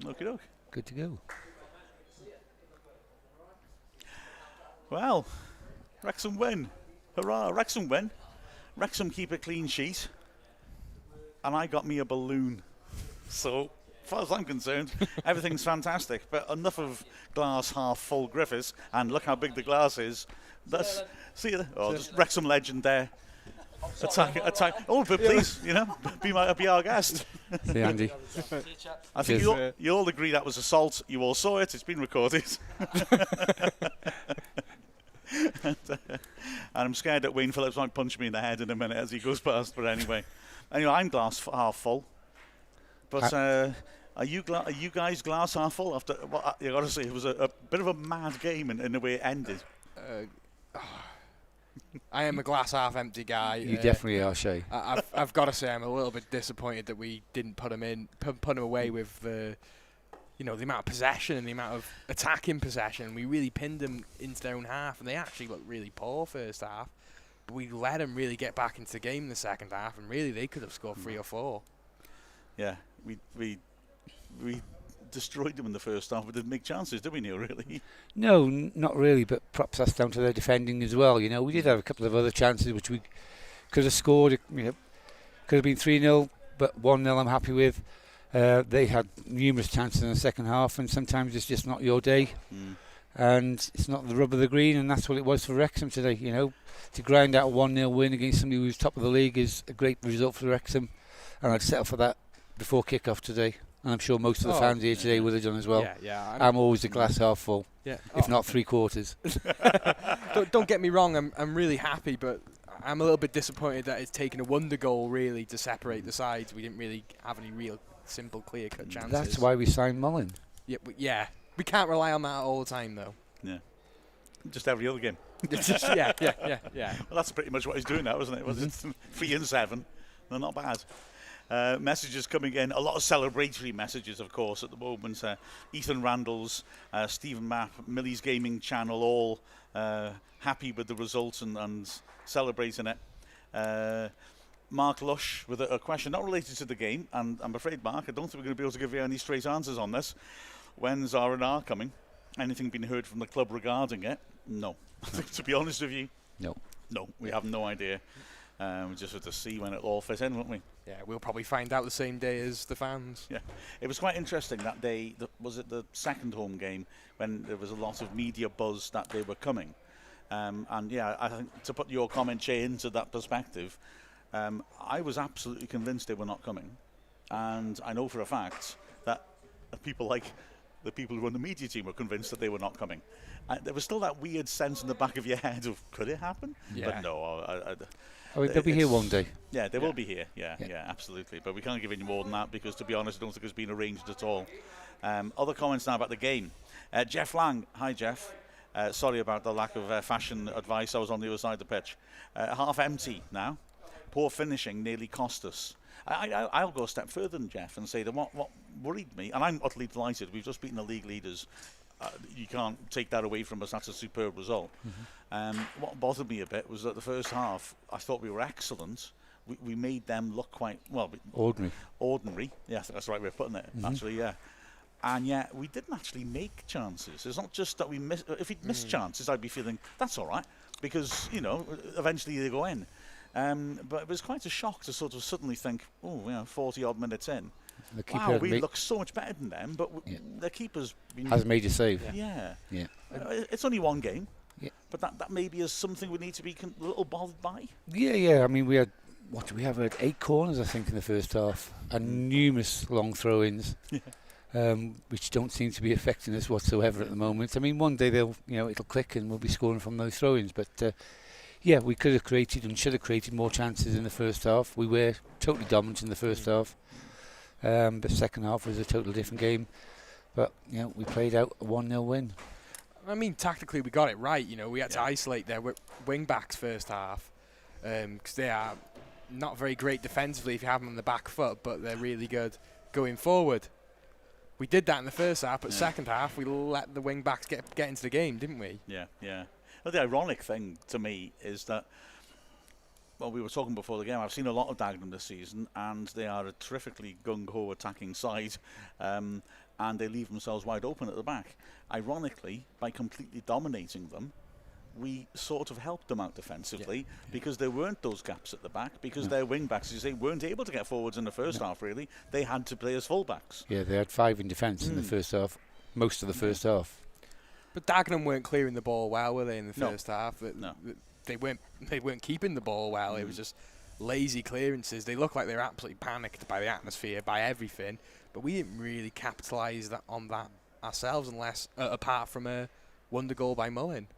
Okie doke. Good to go. Well, Wrexham win. Hurrah, Wrexham win. Wrexham keep a clean sheet. And I got me a balloon. So, as far as I'm concerned, everything's fantastic. But enough of glass half full Griffiths. And look how big the glass is. That's, see you there. Oh, just Wrexham legend there. Attack. Oh, but please, be our guest. See, Andy. I think you all agree that was assault. You all saw it. It's been recorded. And I'm scared that Wayne Phillips might punch me in the head in a minute as he goes past. But anyway, I'm glass half full. But are you guys glass half full? After you got to say, it was a bit of a mad game in the way it ended. I am a glass half empty guy. You definitely are, Chay. I've got to say I'm a little bit disappointed that we didn't put him away with the amount of possession and the amount of attacking possession. We really pinned them into their own half, and they actually looked really poor first half. But we let them really get back into the game in the second half, and really they could have scored 3 or 4. Yeah, we destroyed them in the first half. We didn't make chances, did we, Neil? Really? No, not really. But perhaps that's down to their defending as well. We did have a couple of other chances which we could have scored. Could have been 3-0, but 1-0 I'm happy with. They had numerous chances in the second half, and sometimes it's just not your day. And it's not the rub of the green, and that's what it was for Wrexham today. To grind out a 1-0 win against somebody who's top of the league is a great result for Wrexham, and I'd settle for that before kick-off today. And I'm sure most of the fans here today would have done as well. Yeah. I'm always a glass half full, if not 3/4. Don't get me wrong, I'm really happy, but I'm a little bit disappointed that it's taken a wonder goal really to separate the sides. We didn't really have any real simple, clear-cut chances. That's why we signed Mullen. Yeah. We can't rely on that all the time, though. Yeah. Just every other game. Yeah. Well, that's pretty much what he's doing now, isn't it? Was it 3 and 7? They're not bad. Messages coming in, a lot of celebratory messages, of course, at the moment. Ethan Randalls, Stephen Mapp, Millie's Gaming Channel, all happy with the results and celebrating it. Mark Lush with a question not related to the game, and I'm afraid, Mark, I don't think we're going to be able to give you any straight answers on this. When's R&R coming? Anything been heard from the club regarding it? No. To be honest with you, no, we have no idea. We just have to see when it all fits in, won't we? Yeah, we'll probably find out the same day as the fans. Yeah, it was quite interesting that day. Was it the second home game when there was a lot of media buzz that they were coming? And yeah, I think to put your comment, Chay, into that perspective, I was absolutely convinced they were not coming, and I know for a fact that people like the people who run the media team were convinced that they were not coming. There was still that weird sense in the back of your head of could it happen? Yeah. But no. They'll be here one day. Yeah, they will be here. Yeah, absolutely. But we can't give any more than that because, to be honest, I don't think it's been arranged at all. Other comments now about the game. Jeff Lang. Hi, Jeff. Sorry about the lack of fashion advice. I was on the other side of the pitch. Half empty now. Poor finishing nearly cost us. I'll go a step further than Jeff and say that what worried me, and I'm utterly delighted, we've just beaten the league leaders. You can't take that away from us. That's a superb result. What bothered me a bit was that the first half, I thought we were excellent. We made them look quite, ordinary. Yeah, that's the right way of putting it, actually, yeah. And yet, we didn't actually make chances. It's not just that we missed. If we'd missed chances, I'd be feeling, that's all right, because, eventually they go in. But it was quite a shock to sort of suddenly think, 40-odd minutes in. We look so much better than them, but the keeper's has made a save. Yeah. It's only one game, but that maybe is something we need to be a little bothered by. Yeah. I mean, we had, we had 8 corners, I think, in the first half, and numerous long throw-ins, which don't seem to be affecting us whatsoever at the moment. I mean, one day it'll click and we'll be scoring from those throw-ins, but we could have created and should have created more chances in the first half. We were totally dominant in the first half. The second half was a totally different game, but we played out a 1-0 win. I mean, tactically we got it right. We had to isolate their wing backs first half because they are not very great defensively if you have them on the back foot, but they're really good going forward. We did that in the first half, but second half we let the wing backs get into the game, didn't we? Yeah. Well, the ironic thing to me is that, well, we were talking before the game, I've seen a lot of Dagenham this season, and they are a terrifically gung-ho attacking side. and they leave themselves wide open at the back. Ironically, by completely dominating them, we sort of helped them out defensively because there weren't those gaps at the back, because their wing backs, as you say, weren't able to get forwards in the first half, really. They had to play as full backs. Yeah, they had 5 in defence in the first half, most of the first half. But Dagenham weren't clearing the ball well, were they, in the first half? No. They weren't keeping the ball well. It was just lazy clearances. They looked like they were absolutely panicked by the atmosphere, by everything. But we didn't really capitalise on that ourselves, unless apart from a wonder goal by Mullin.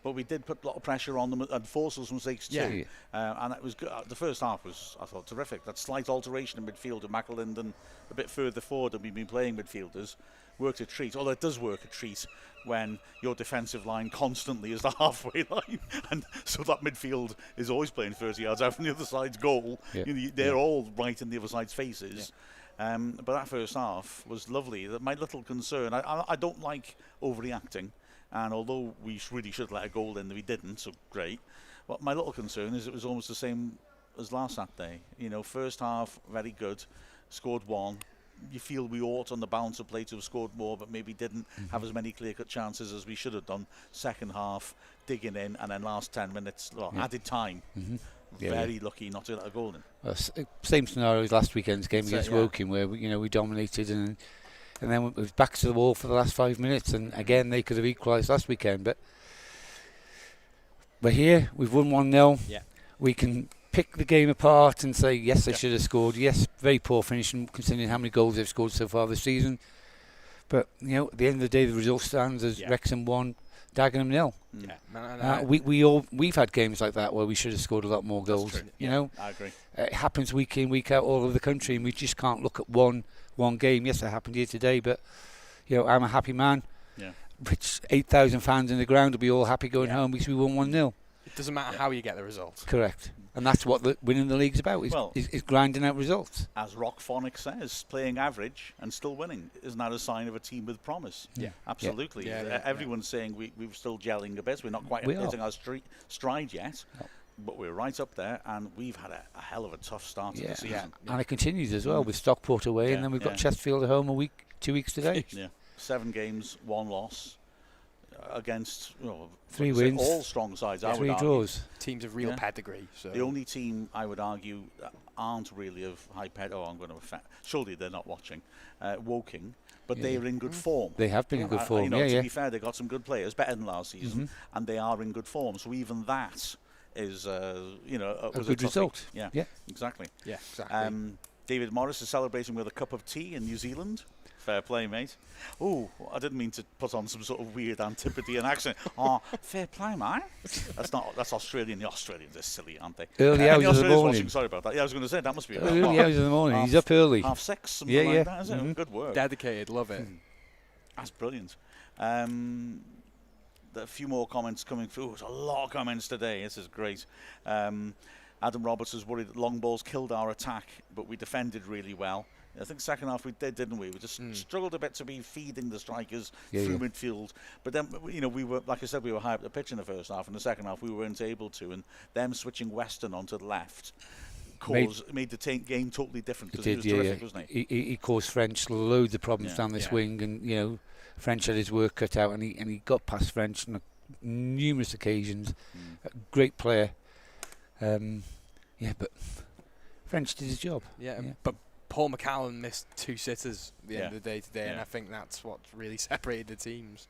But we did put a lot of pressure on them and force those mistakes too. And it was good. The first half was, I thought, terrific. That slight alteration in midfield of McAlinden a bit further forward than we've been playing midfielders worked a treat. Although it does work a treat when your defensive line constantly is the halfway line, and so that midfield is always playing 30 yards out from the other side's goal. They're all right in the other side's faces. But that first half was lovely. My little concern, I don't like overreacting. And although we really should let a goal in, we didn't, so great. But my little concern is it was almost the same as last Saturday. First half, very good, scored 1. You feel we ought on the balance of play to have scored more, but maybe didn't have as many clear-cut chances as we should have done. Second half, digging in, and then last 10 minutes, added time. Very lucky not to let a goal in. Same scenario as last weekend's game against Woking, where we dominated and then it was back to the wall for the last 5 minutes, and again they could have equalised last weekend. But we're here, we've won 1-0. We can pick the game apart and say, yes, they should have scored. Yes, very poor finish considering how many goals they've scored so far this season. But at the end of the day, the result stands as Wrexham 1, Dagenham 0. We've had games like that where we should have scored a lot more goals. I agree. It happens week in, week out all over the country, and we just can't look at one game. Yes, it happened here today, but I'm a happy man. Which 8,000 fans in the ground will be all happy going home because we won 1-0. It doesn't matter how you get the result. Correct. And that's what winning the league's about, is grinding out results. As Rock Phonic says, playing average and still winning, isn't that a sign of a team with promise? Absolutely. Everyone's saying we're still gelling a bit. We're not quite hitting our stride yet. But we're right up there, and we've had a hell of a tough start to the season. And it continues as well with Stockport away, and then we've got Chesterfield at home 2 weeks today. 7 games, 1 loss against 3 wins, all strong sides. 3 draws. Teams of real pedigree. So. The only team I would argue that aren't really of high pedigree. I'm going to offend. Surely they're not watching. Woking. But they are in good form. They have been in good form. To be fair, they've got some good players, better than last season, and they are in good form. So even that is a good result. Yeah, exactly. Yeah, exactly. David Morris is celebrating with a cup of tea in New Zealand. Fair play, mate. Oh, I didn't mean to put on some sort of weird Antipodean accent. Fair play, mate. That's Australian. The Australians are silly, aren't they? Early hours of the morning. Sorry about that. I was going to say that must be early hours of the morning. He's up early. 6:30, something like that, isn't it? Good work. Dedicated, love it. That's brilliant. A few more comments coming through. There's a lot of comments today. This is great. Adam Roberts is worried that long balls killed our attack, but we defended really well. I think second half we did, didn't we? We just struggled a bit to be feeding the strikers through midfield. But then, we were, like I said, we were high up the pitch in the first half. In the second half, we weren't able to. And them switching Weston onto the left made the game totally different, because he was terrific, wasn't he? He caused French loads of problems down this wing, and French had his work cut out, and he got past French on numerous occasions. A great player. But French did his job. But Paul McCallum missed 2 sitters at the end of the day today, and I think that's what really separated the teams.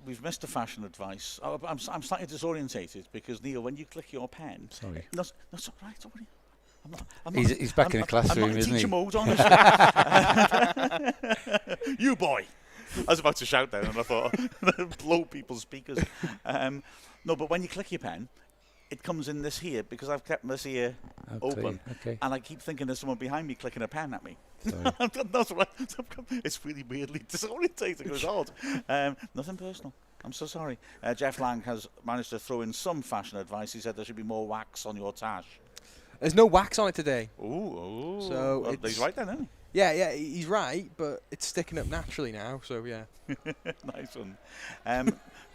We've missed a fashion advice. I'm slightly disorientated because, Neil, when you click your pen... Sorry. That's all right, don't worry. He's back in the classroom, isn't he? I'm not in teacher mode, honestly. You boy! I was about to shout then, and I thought, blow people's speakers. No, but when you click your pen, it comes in this here, because I've kept this here open, and I keep thinking there's someone behind me clicking a pen at me. That's right. It's really weirdly disorientating. It was odd. Nothing personal. I'm so sorry. Jeff Lang has managed to throw in some fashion advice. He said there should be more wax on your tash. There's no wax on it today. Ooh. So well, he's right then, isn't he? Yeah, he's right, but it's sticking up naturally now, so yeah. Nice one.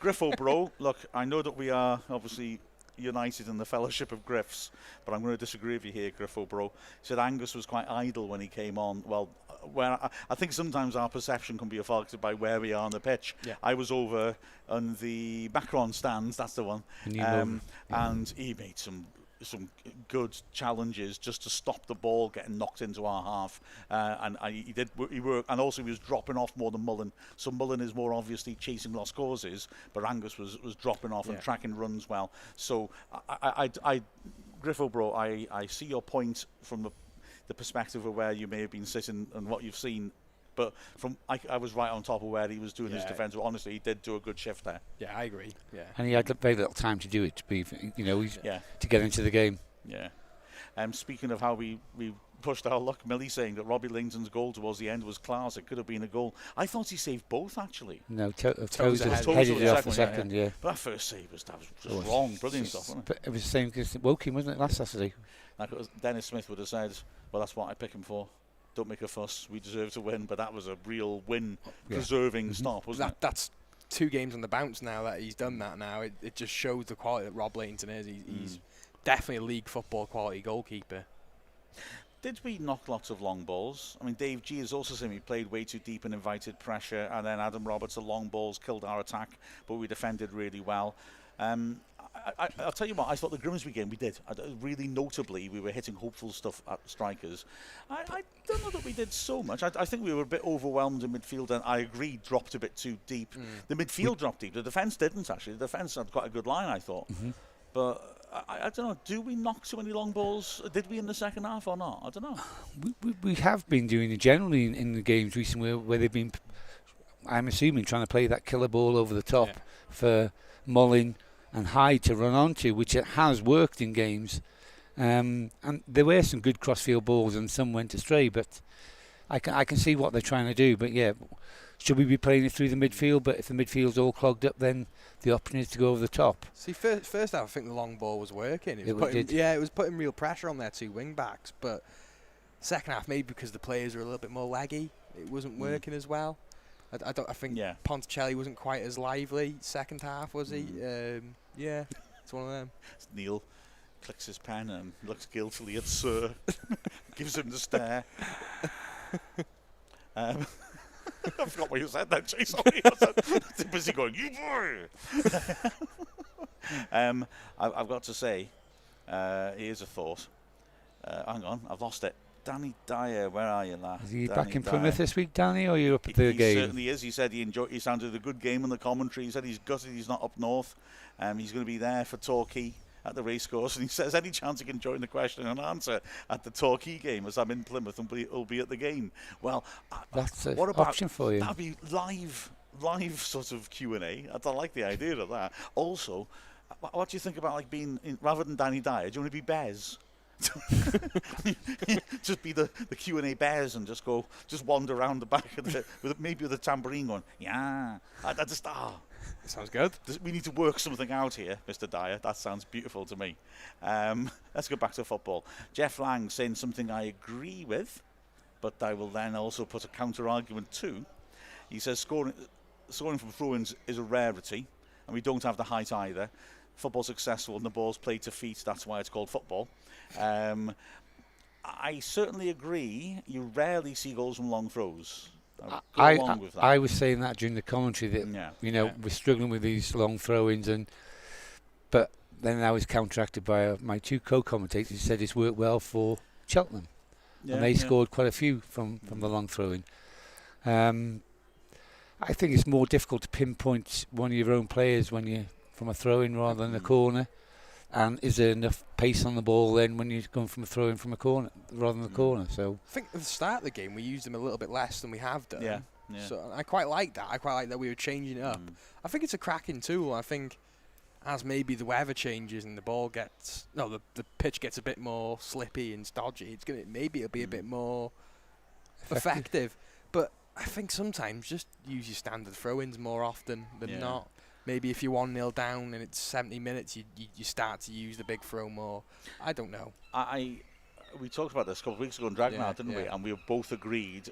Griffo, bro, look, I know that we are obviously United and the Fellowship of Griffiths, but I'm going to disagree with you here, Griffo bro. He said Angus was quite idle when he came on. Well, where I think sometimes our perception can be affected by where we are on the pitch. Yeah. I was over on the Macron stands, that's the one, and he made some good challenges just to stop the ball getting knocked into our half, and he worked, and also he was dropping off more than Mullen. So Mullen is more obviously chasing lost causes, but Angus was dropping off and tracking runs well. So I Griffo bro, I see your point from the perspective of where you may have been sitting and what you've seen. But I was right on top of where he was doing his defence. Honestly, he did do a good shift there. Yeah, I agree. Yeah, and he had very little time to do it. To be, to get into the game. Yeah. Speaking of how we pushed our luck, Millie saying that Robbie Langton's goal towards the end was class. It could have been a goal. I thought he saved both actually. No, Tozer headed it off the second. Yeah. But that first save was just wrong. Brilliant stuff, wasn't it? But it was the same because Woking, wasn't it, last Saturday? Like Dennis Smith would have said, "Well, that's what I pick him for. Don't make a fuss. We deserve to win." But that was a real win-preserving stop, wasn't it? That's 2 games on the bounce now that he's done that now. It just shows the quality that Rob Langton is. He's definitely a league football quality goalkeeper. Did we knock lots of long balls? I mean, Dave G has also said we played way too deep and invited pressure, and then Adam Roberts' long balls killed our attack, but we defended really well. I'll tell you what, I thought the Grimsby game we did. Really notably, we were hitting hopeful stuff at strikers. I don't know that we did so much. I think we were a bit overwhelmed in midfield, and I agree, dropped a bit too deep. The midfield dropped deep. The defence didn't, actually. The defence had quite a good line, I thought. But I don't know, do we knock too many long balls? Did we in the second half or not? I don't know. We have been doing it generally in the games recently where they've been, I'm assuming, trying to play that killer ball over the top for Mullin and Hyde to run onto, which it has worked in games. And there were some good crossfield balls and some went astray, but I can see what they're trying to do. But yeah, should we be playing it through the midfield? But if the midfield's all clogged up, then the option is to go over the top. See, first half, I think the long ball was working. It was putting real pressure on their 2 wing backs. But second half, maybe because the players were a little bit more leggy, it wasn't working as well. I think Ponticelli wasn't quite as lively second half, was he? It's one of them. Neil clicks his pen and looks guiltily at Sir, gives him the stare. I forgot what you said then, Chay. Sorry, I was too busy going, you boy! I've got to say, here's a thought. Hang on, I've lost it. Danny Dyer, where are you, lad? Is he back in Plymouth this week, Danny, or are you up at the game? He certainly is. He said he sounded a good game in the commentary. He said he's gutted he's not up north. He's going to be there for Torquay at the racecourse, and he says any chance he can join the question and answer at the Torquay game, as I'm in Plymouth and will be at the game. Well, that's an what about option for you. That'd be live sort of Q&A. I like the idea of that. Also, what do you think about being rather than Danny Dyer? Do you want to be Bez? Just be the Q&A bears and just wander around the back of with a tambourine going, sounds good. We need to work something out here, Mr. Dyer. That sounds beautiful to me. Let's go back to football. Jeff Lang saying something I agree with, but I will then also put a counter argument too. He says scoring from throw-ins is a rarity, and we don't have the height either. Football's successful and the ball's played to feet, that's why it's called football. I certainly agree. You rarely see goals from long throws. I was saying that during the commentary that we're struggling with these long throw-ins, but then I was counteracted by my 2 co-commentators who said it's worked well for Cheltenham, and they scored quite a few from the long throw-in. I think it's more difficult to pinpoint one of your own players when you from a throw-in rather than a corner. And is there enough pace on the ball then when you're going from a throw-in from a corner rather than a corner? So I think at the start of the game we used him a little bit less than we have done. Yeah. So I quite like that. I quite like that we were changing it up. I think it's a cracking tool. I think as maybe the weather changes and the pitch gets a bit more slippy and stodgy, it'll be a bit more effective. But I think sometimes just use your standard throw-ins more often than not. Maybe if you're 1-0 down and it's 70 minutes, you start to use the big throw more. I don't know. We talked about this a couple of weeks ago in Dagenham, didn't we? And we both agreed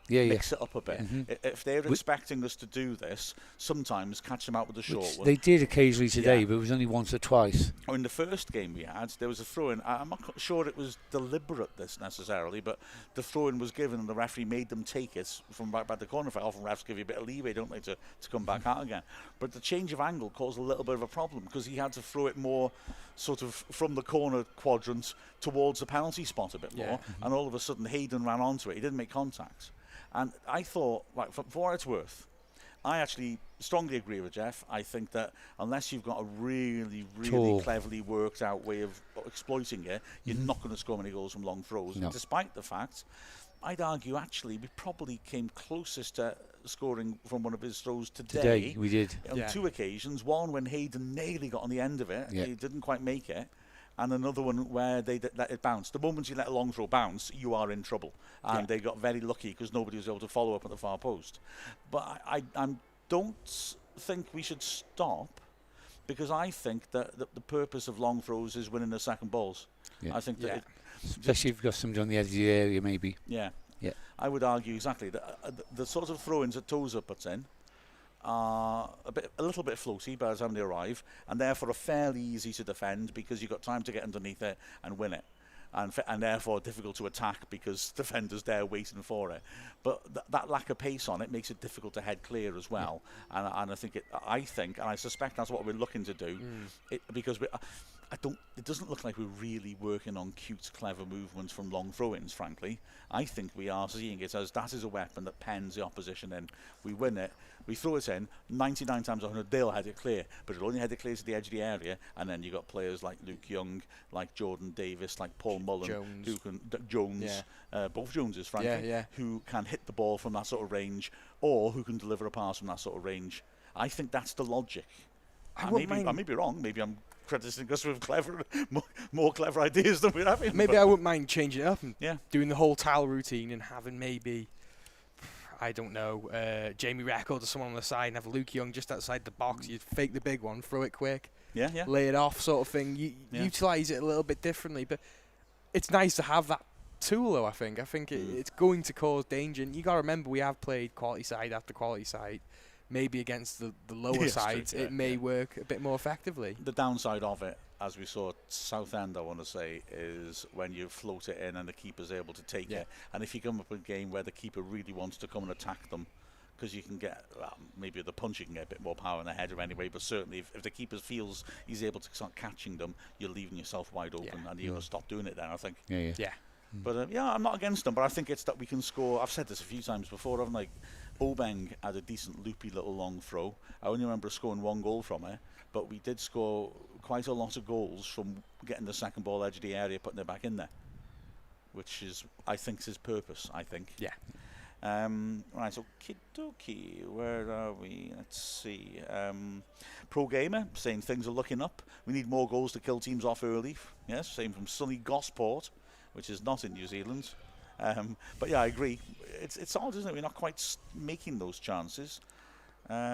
mix it up a bit. If they're expecting us to do this, sometimes catch them out with the short one. They did occasionally today, but it was only once or twice. In the first game we had, there was a throw-in. I'm not sure it was deliberate, this necessarily, but the throw-in was given and the referee made them take it from right by the corner flag. Often refs give you a bit of leeway, don't they, to come back out again. But the change of angle caused a little bit of a problem because he had to throw it more sort of from the corner quadrant towards the penalty spot a bit more, and all of a sudden Hayden ran onto it. He didn't make contact. And I thought, like, for what it's worth, I actually strongly agree with Jeff. I think that unless you've got a really, really cleverly worked out way of exploiting it, you're not going to score many goals from long throws. No. Despite the fact, I'd argue actually we probably came closest to scoring from one of his throws today. We did. On two occasions. One when Hayden nearly got on the end of it. He didn't quite make it. And another one where they let it bounce. The moment you let a long throw bounce, you are in trouble. And they got very lucky because nobody was able to follow up at the far post. But I don't think we should stop, because I think that the purpose of long throws is winning the second balls. I think that especially if you've got somebody on the edge of the area, maybe. Yeah. I would argue exactly that the sort of throw-ins that Tozer puts in are a little bit floaty by the time they arrive, and therefore are fairly easy to defend because you've got time to get underneath it and win it, and therefore difficult to attack because defenders there waiting for it. But that lack of pace on it makes it difficult to head clear as well. And I think and I suspect that's what we're looking to do, because it doesn't look like we're really working on cute, clever movements from long throw-ins, frankly. I think we are seeing it as that is a weapon that pens the opposition in. We win it, we throw it in, 99 times 100 they'll head it clear, but it'll only head it clear to the edge of the area, and then you've got players like Luke Young, like Jordan Davis, like Paul Mullen, who can, both Joneses, frankly, who can hit the ball from that sort of range, or who can deliver a pass from that sort of range. I think that's the logic. I may be wrong, maybe I'm crediting us with more clever ideas than we're having. Maybe I wouldn't mind changing it up and doing the whole towel routine and having maybe, I don't know, Jamie Record or someone on the side and have Luke Young just outside the box. You'd fake the big one, throw it quick, lay it off sort of thing. Utilise it a little bit differently. But it's nice to have that tool, though, I think. It's going to cause danger. And you got to remember, we have played quality side after quality side. Maybe against the lower sides, it may work a bit more effectively. The downside of it, as we saw at Southend, I want to say, is when you float it in and the keeper's able to take it. And if you come up with a game where the keeper really wants to come and attack them, because you can get, maybe the punch you can get a bit more power in the header anyway, but certainly if the keeper feels he's able to start catching them, you're leaving yourself wide open, and you're going to stop doing it then, I think. But I'm not against them, but I think it's that we can score. I've said this a few times before, haven't I? Obeng had a decent loopy little long throw. I only remember scoring one goal from it, but we did score quite a lot of goals from getting the second ball edge of the area, putting it back in there, which is, I think, his purpose, I think. Right, so Kidoki, where are we? Let's see. Pro Gamer saying things are looking up. We need more goals to kill teams off early. Yes, same from Sunny Gosport, which is not in New Zealand. But yeah, I agree. It's odd, isn't it? We're not quite making those chances. What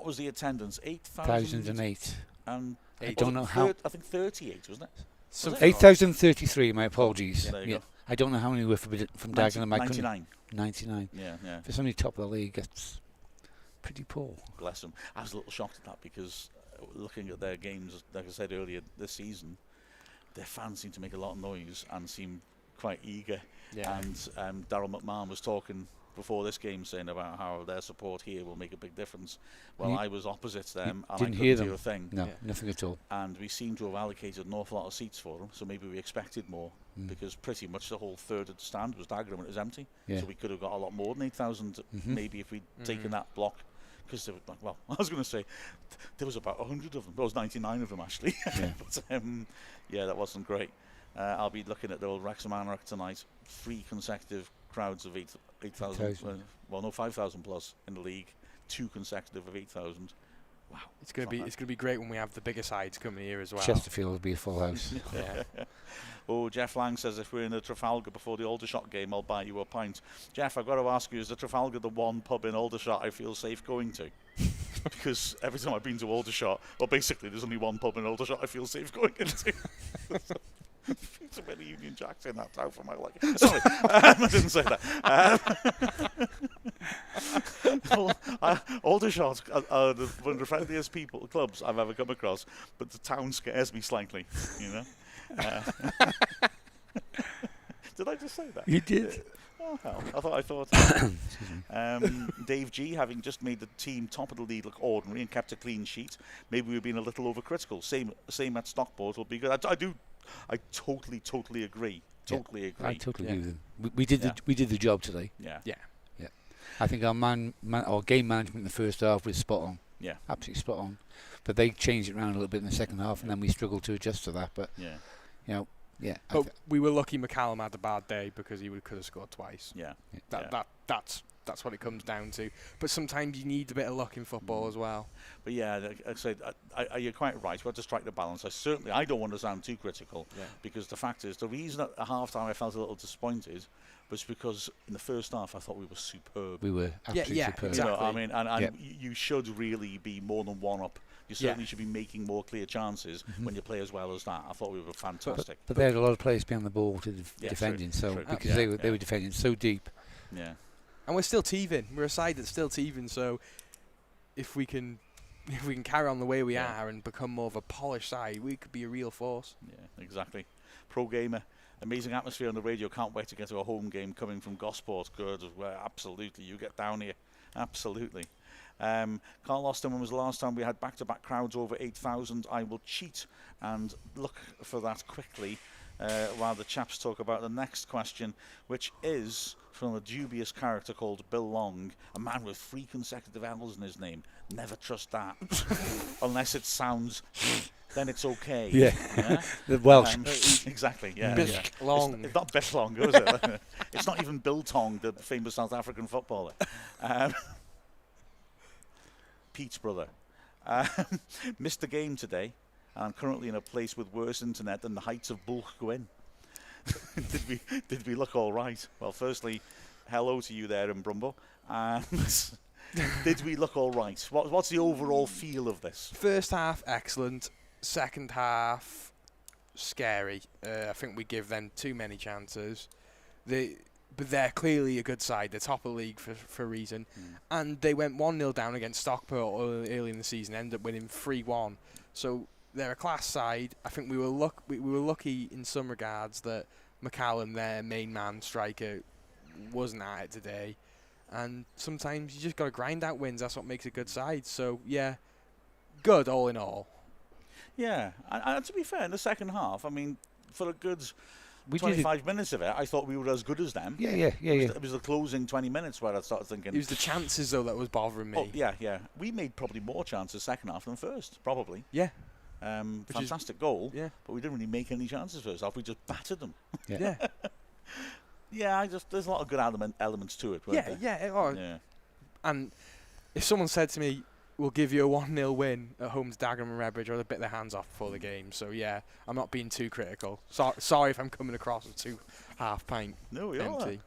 was the attendance? 8,008. And I don't know how. I think 38, wasn't it? So 8,033. My apologies. There you go. I don't know how many were from Dagenham. 99. 99. Yeah. For somebody top of the league, that's pretty poor. Bless them. I was a little shocked at that because looking at their games, like I said earlier this season, their fans seem to make a lot of noise and seem quite eager. And Daryl McMahon was talking before this game saying about how their support here will make a big difference. Well, I was opposite them and didn't I hear couldn't them. a thing. No, nothing at all. And we seem to have allocated an awful lot of seats for them, so maybe we expected more because pretty much the whole third of the stand was Dagenham and it was empty. So we could have got a lot more than 8,000 maybe if we'd taken that block. Because I was going to say there was about 100 of them. There was 99 of them actually. But that wasn't great. I'll be looking at the old Wrexham Anarch tonight. 3 consecutive crowds of 8,000. 5,000 plus in the league. 2 consecutive of 8,000. Wow, it's going to be great when we have the bigger sides coming here as well. Chesterfield will be a full house. Oh, Jeff Lang says if we're in the Trafalgar before the Aldershot game, I'll buy you a pint. Jeff, I've got to ask you, is the Trafalgar the one pub in Aldershot I feel safe going to? Because every time I've been to Aldershot, well, basically there's only one pub in Aldershot I feel safe going into. Too many Union Jacks in that town for my liking. Sorry, I didn't say that. Aldershot are one of the friendliest clubs I've ever come across, but the town scares me slightly, you know. Did I just say that? You did. Oh, hell. I thought. Dave G, having just made the team top of the league look ordinary and kept a clean sheet, maybe we've been a little overcritical. Same at Stockport will be good. I totally agree. Totally agree. I totally agree with him. We did the job today. Yeah. I think our game management in the first half was spot on. Yeah. Absolutely spot on. But they changed it around a little bit in the second half, and then we struggled to adjust to that. But But we were lucky McCallum had a bad day because he could have scored twice. Yeah. That's what it comes down to. But sometimes you need a bit of luck in football as well. But yeah, like I said, you're quite right. We have to strike the balance. I don't want to sound too critical, because the fact is, the reason at half time I felt a little disappointed was because in the first half I thought we were superb. We were absolutely superb. Exactly. You know, I mean, and you should really be more than one up. You certainly should be making more clear chances when you play as well as that. I thought we were fantastic. But they had a lot of players behind the ball to defending, true. Because they were defending so deep. Yeah. And we're still teething. We're a side that's still teething. So if we can carry on the way we are and become more of a polished side, we could be a real force. Yeah, exactly. Pro gamer, amazing atmosphere on the radio. Can't wait to get to a home game coming from Gosport. Good as well. Absolutely, you get down here. Absolutely. Carl Austin, when was the last time we had back-to-back crowds over 8,000? I will cheat and look for that quickly while the chaps talk about the next question, which is from a dubious character called Bill Long, a man with 3 consecutive L's in his name. Never trust that. Unless it sounds... then it's okay. Yeah. The Welsh. Exactly, yeah. Bill Long. It's not Bill Long, is it? It's not even Bill Tong, the famous South African footballer. Pete's brother. Missed the game today. I'm currently in a place with worse internet than the heights of Bulk Gwyn. Did we look all right? Well, firstly, hello to you there in Brumbo. And did we look all right? What's the overall feel of this? First half, excellent. Second half, scary. I think we give them too many chances. But they're clearly a good side. They're top of the league for a reason. And they went 1-0 down against Stockport early in the season, ended up winning 3-1. So they're a class side. I think we were lucky in some regards that McCallum, their main man striker, wasn't at it today. And sometimes you just got to grind out wins. That's what makes a good side. So, yeah, good all in all. Yeah, and to be fair, in the second half, I mean, for a good 25 minutes of it, I thought we were as good as them. Yeah. It was the closing 20 minutes where I started thinking... It was the chances, though, that was bothering me. Oh, yeah. We made probably more chances second half than first, probably. Yeah. Fantastic goal, yeah. But we didn't really make any chances first half. We just battered them. Yeah. Yeah, there's a lot of good elements to it, weren't there? Yeah. And if someone said to me, we'll give you a 1-0 win at home to Dagenham and Redbridge, I'd have bit their hands off before the game. So, yeah, I'm not being too critical. Sorry if I'm coming across with 2 half-pint empty.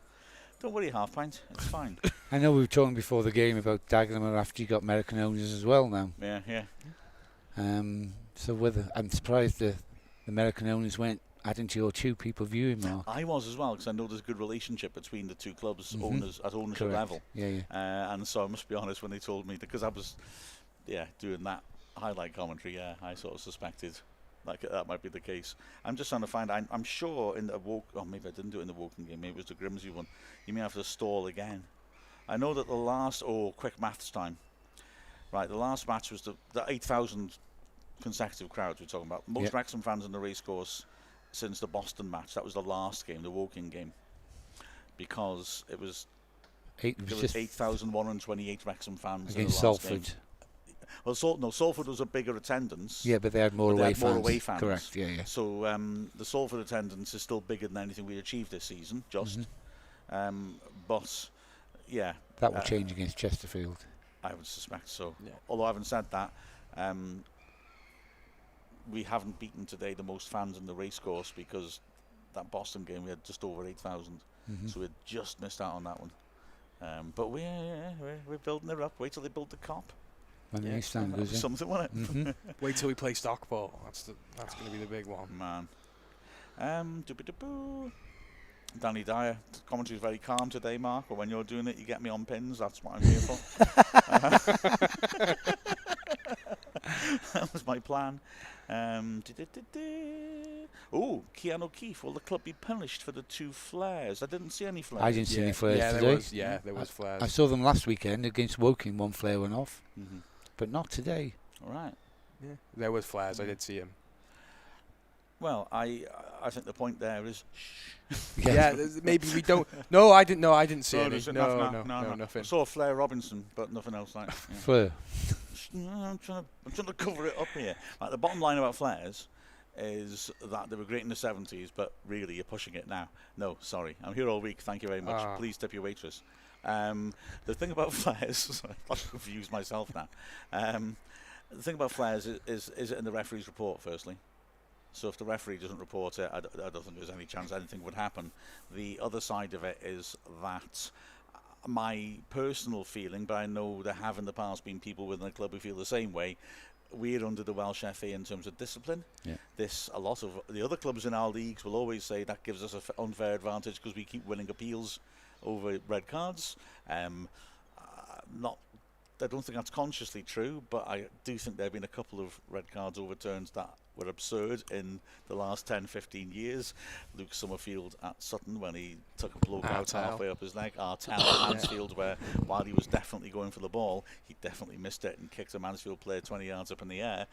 Don't worry, half-pint. It's fine. I know we were talking before the game about Dagenham after you got American owners as well now. Yeah. So I'm surprised the American owners weren't adding to your 2 people viewing, Mark. I was as well, because I know there's a good relationship between the 2 clubs, owners at ownership level. Yeah. And so I must be honest, when they told me, because I was, doing that highlight commentary, I sort of suspected that might be the case. I'm just trying to find, I'm sure in the maybe I didn't do it in the Woking game, maybe it was the Grimsby one. You may have to stall again. I know that the last, quick maths time. Right, the last match was the 8,000 consecutive crowds we're talking about. Most Wrexham fans in the racecourse since the Boston match. That was the last game, the Woking game, because it was 8,128 Wrexham fans against Salford. Game. Well, Salford was a bigger attendance. Yeah, but they had more away fans. Correct. Yeah. So the Salford attendance is still bigger than anything we achieved this season. But yeah, that will change against Chesterfield. I would suspect so. Yeah. Although I haven't said that. We haven't beaten today the most fans in the racecourse, because that Boston game we had just over 8,000, so we just missed out on that one. But we're building it up. Wait till they build the Cop. When the new stand goes in. Something, won't it? Wait till we play Stockport. That's going to be the big one. Man. Doobie-doo-boo. Danny Dyer, the commentary is very calm today, Mark, but when you're doing it, you get me on pins. That's what I'm here for. That was my plan. Oh, Keanu O'Keefe, will the club be punished for the 2 flares? I didn't see any flares. I didn't see any flares today. There was flares. I saw them last weekend against Woking. 1 flare went off, Mm-hmm. but not today. All right. Yeah, there was flares. I did see him. Well, I think the point there is. Yeah, maybe we don't. No, I didn't. No, I didn't see any. No, nothing. I saw Flair Robinson, but nothing else like. Yeah. Fleur. I'm trying to cover it up here. Like, the bottom line about flares is that they were great in the 70s, but really you're pushing it now. No, sorry, I'm here all week. Thank you very much. Please tip your waitress. The thing about flares, I've confused myself now. The thing about flares is it in the referee's report? Firstly. So if the referee doesn't report it, I don't think there's any chance anything would happen. The other side of it is that my personal feeling, but I know there have in the past been people within the club who feel the same way, we're under the Welsh FA in terms of discipline. Yeah. A lot of the other clubs in our leagues will always say that gives us an unfair advantage because we keep winning appeals over red cards. I don't think that's consciously true, but I do think there have been a couple of red cards overturned that were absurd in the last 10-15 years. Luke Summerfield at Sutton when he took a bloke out halfway up his leg. Artell at Mansfield, where while he was definitely going for the ball, he definitely missed it and kicked a Mansfield player 20 yards up in the air.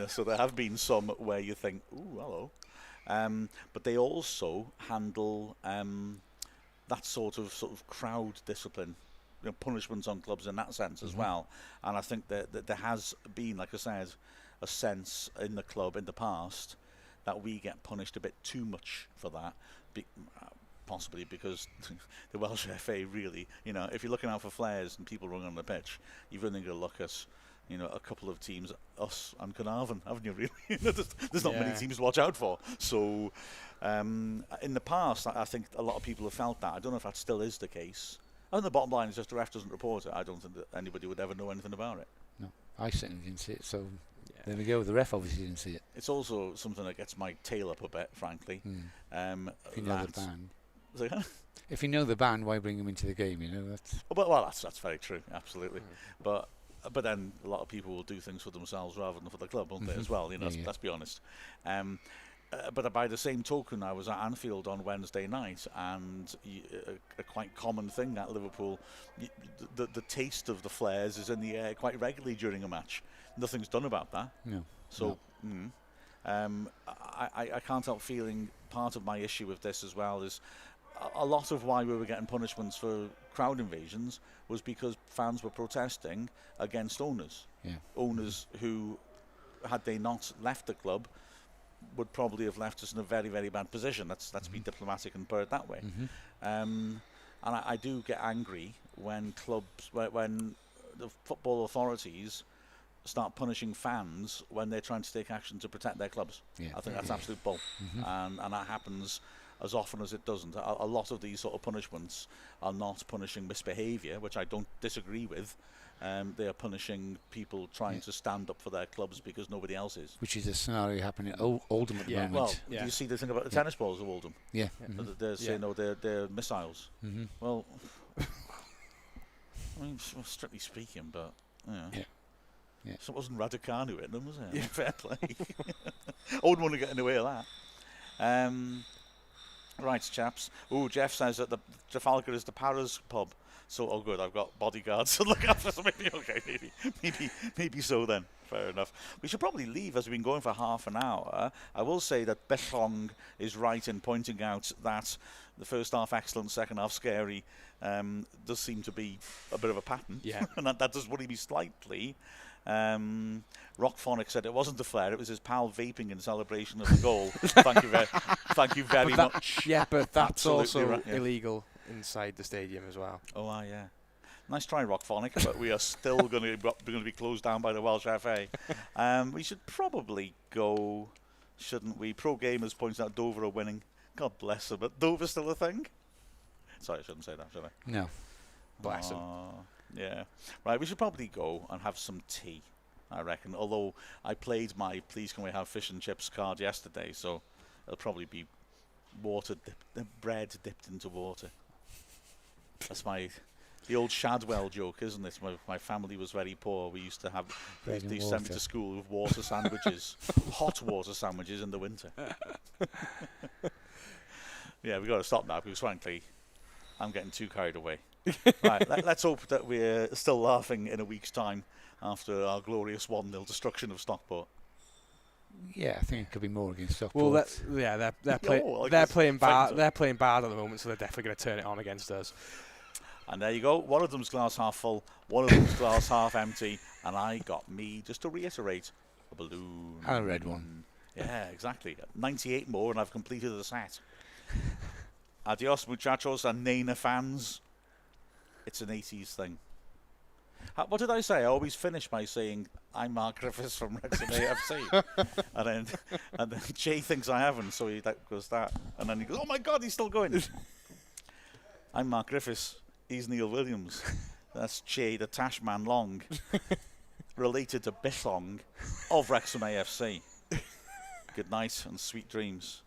So there have been some where you think, ooh, hello. But they also handle that sort of crowd discipline. Punishments on clubs in that sense as well. And I think that there has been, like I said, a sense in the club in the past that we get punished a bit too much for that, possibly because the Welsh FA really, if you're looking out for flares and people running on the pitch, you've only got to look at, a couple of teams, us and Carnarvon, haven't you really? There's not many teams to watch out for. So in the past, I think a lot of people have felt that. I don't know if that still is the case. I think the bottom line is if the ref doesn't report it, I don't think that anybody would ever know anything about it. No, I certainly didn't see it, so there we go. The ref obviously didn't see it. It's also something that gets my tail up a bit, frankly. If you know the band. If you know the band, why bring them into the game, That's well, that's very true, absolutely. But then a lot of people will do things for themselves rather than for the club, won't they, as well? Let's be honest. But by the same token, I was at Anfield on Wednesday night, and a quite common thing at Liverpool, the taste of the flares is in the air quite regularly during a match. Nothing's done about that. No. So, I can't help feeling part of my issue with this as well is a lot of why we were getting punishments for crowd invasions was because fans were protesting against owners. Yeah. Owners who, had they not left the club, would probably have left us in a very, very bad position. Let's be diplomatic and put it that way. And I do get angry when when the football authorities start punishing fans when they're trying to take action to protect their clubs. Yeah. I think that's absolute bull. And that happens as often as it doesn't. A lot of these sort of punishments are not punishing misbehaviour, which I don't disagree with. They are punishing people trying to stand up for their clubs because nobody else is. Which is a scenario happening at Oldham at the moment. Well, you see the thing about the tennis balls of Oldham. Yeah. They're saying, they're missiles. Well, I mean, strictly speaking, but, Yeah. So it wasn't Raducanu hitting them, was it? Yeah. Fair play. I wouldn't want to get in the way of that. Right, chaps. Oh, Jeff says that the Trafalgar is the Paras pub. So, oh good, I've got bodyguards to look after. So maybe so then. Fair enough. We should probably leave as we've been going for half an hour. I will say that Bechong is right in pointing out that the first half excellent, second half scary does seem to be a bit of a pattern. Yeah. And that does worry me slightly. Rockphonic said it wasn't a flare, it was his pal vaping in celebration of the goal. Thank you very much. Yeah, but that's Absolutely also right, illegal inside the stadium as well. Oh, yeah. Nice try, Rockphonic, but we are still going to be closed down by the Welsh FA. We should probably go, shouldn't we? Pro Gamers points out Dover are winning. God bless them, but Dover's still a thing? Sorry, I shouldn't say that, should I? No. Bless them. Yeah. Right, we should probably go and have some tea, I reckon. Although I played my Please Can We Have Fish and Chips card yesterday, so it'll probably be bread dipped into water. That's the old Shadwell joke, isn't it? My family was very poor. We used to have they used to send me to school with water sandwiches, hot water sandwiches in the winter. Yeah, we've got to stop now because frankly, I'm getting too carried away. Right, let's hope that we're still laughing in a week's time after our glorious 1-0 destruction of Stockport. Yeah, I think it could be more against Stockport. Well, they're playing bad. They're playing bad at the moment, so they're definitely going to turn it on against us. And there you go. One of them's glass half full, one of them's glass half empty, and I got me, just to reiterate, a balloon. And a red one. Yeah, exactly. 98 more, and I've completed the set. Adios, muchachos and Nena fans. It's an 80s thing. What did I say? I always finish by saying, I'm Mark Griffiths from Wrexham AFC. and then Chay thinks I haven't, so he goes that. And then he goes, oh my God, he's still going. I'm Mark Griffiths. He's Neil Williams. That's Chay, the Tash Man Long, related to Bithong of Wrexham AFC. Good night and sweet dreams.